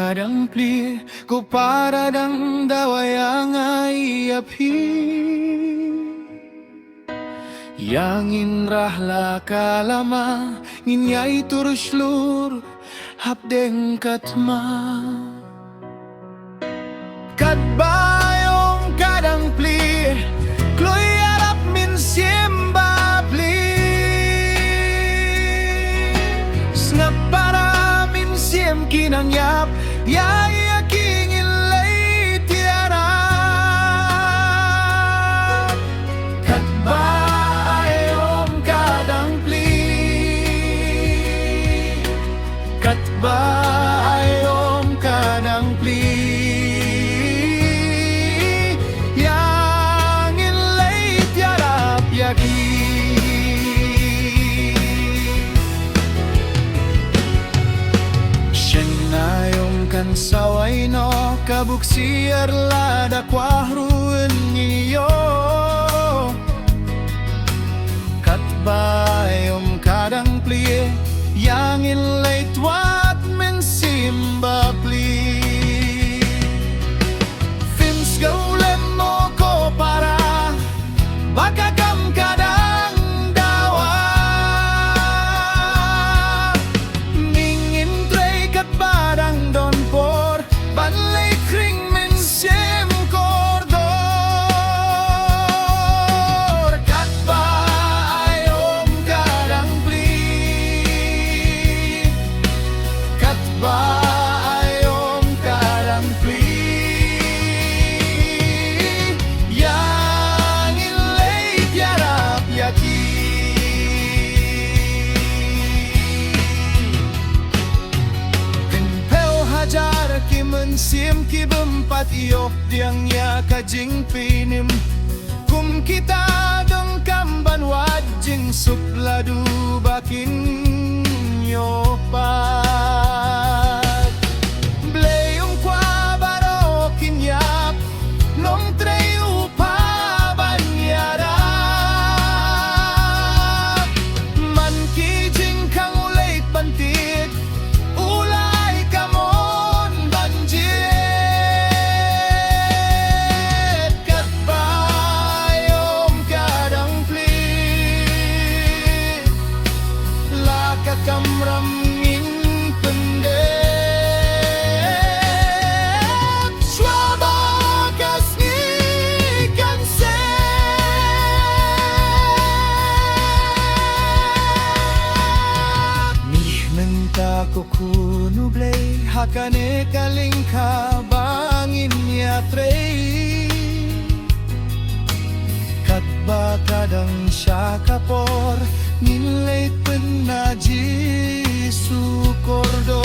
kadang pli ko para dang dawayang ayapi yang inrahla kalama nginyay turuslur hapdeng katma kadbayong kadang pli kloy arap min siemba pli snap para min siem kinangyap yaya kingin lay tiara kadbayong kadang pli kadbayong kadang pli saway no kabuksiar lada kwahruan niyo katbayom kadang plie yang inlay twat men simba pli fins gaulen mo ko para bakakam kadang dawa ningin tray katbadang don banlay kring men siem kordor katbayom kadang pli katbayom kadang pli yang inlay tiarap yaki pinpel hajar siem ki bempat iop diang ya kajing pinim kum kita dong kamban wajing supladu bakin nyopat bleyong kwa baro kinyap nong trey upa banyara man kijing kang ulay bantit ulay kamo kamram ngin pendek swabagas ngikan se mih menta ko kunublay hakane kalingka bangin yatrei katba kadang syakapor nilai penaji sukordo